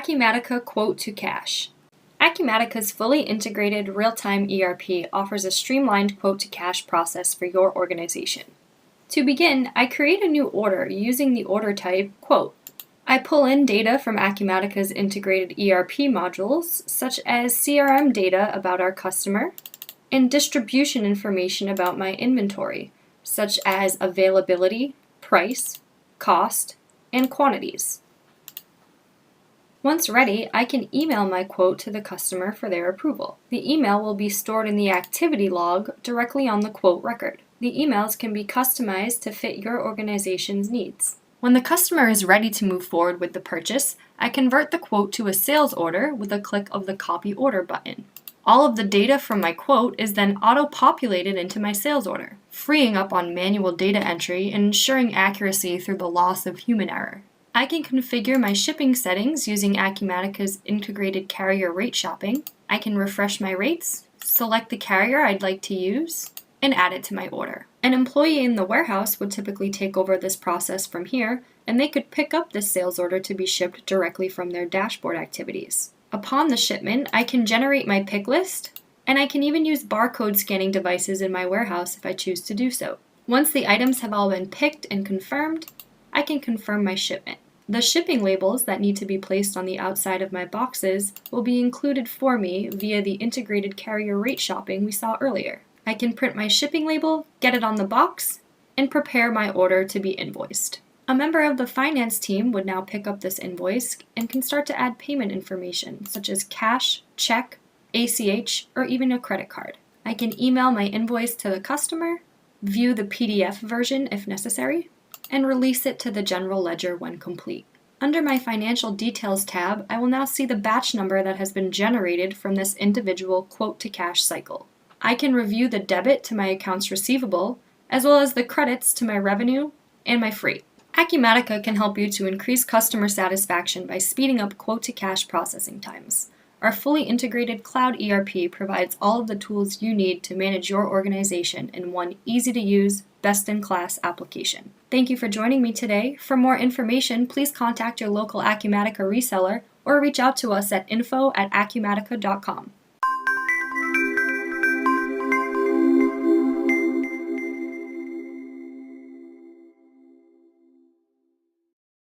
Acumatica Quote to Cash. Acumatica's fully integrated real-time ERP offers a streamlined quote-to-cash process for your organization. To begin, I create a new order using the order type quote. I pull in data from Acumatica's integrated ERP modules, such as CRM data about our customer, and distribution information about my inventory, such as availability, price, cost, and quantities. Once ready, I can email my quote to the customer for their approval. The email will be stored in the activity log directly on the quote record. The emails can be customized to fit your organization's needs. When the customer is ready to move forward with the purchase, I convert the quote to a sales order with a click of the Copy Order button. All of the data from my quote is then auto-populated into my sales order, freeing up on manual data entry and ensuring accuracy through the loss of human error. I can configure my shipping settings using Acumatica's integrated carrier rate shopping. I can refresh my rates, select the carrier I'd like to use, and add it to my order. An employee in the warehouse would typically take over this process from here, and they could pick up this sales order to be shipped directly from their dashboard activities. Upon the shipment, I can generate my pick list, and I can even use barcode scanning devices in my warehouse if I choose to do so. Once the items have all been picked and confirmed, I can confirm my shipment. The shipping labels that need to be placed on the outside of my boxes will be included for me via the integrated carrier rate shopping we saw earlier. I can print my shipping label, get it on the box, and prepare my order to be invoiced. A member of the finance team would now pick up this invoice and can start to add payment information such as cash, check, ACH, or even a credit card. I can email my invoice to the customer, view the PDF version if necessary, and release it to the general ledger when complete. Under my Financial Details tab, I will now see the batch number that has been generated from this individual quote-to-cash cycle. I can review the debit to my accounts receivable, as well as the credits to my revenue and my freight. Acumatica can help you to increase customer satisfaction by speeding up quote-to-cash processing times. Our fully integrated cloud ERP provides all of the tools you need to manage your organization in one easy-to-use, best-in-class application. Thank you for joining me today. For more information, please contact your local Acumatica reseller or reach out to us at info@acumatica.com.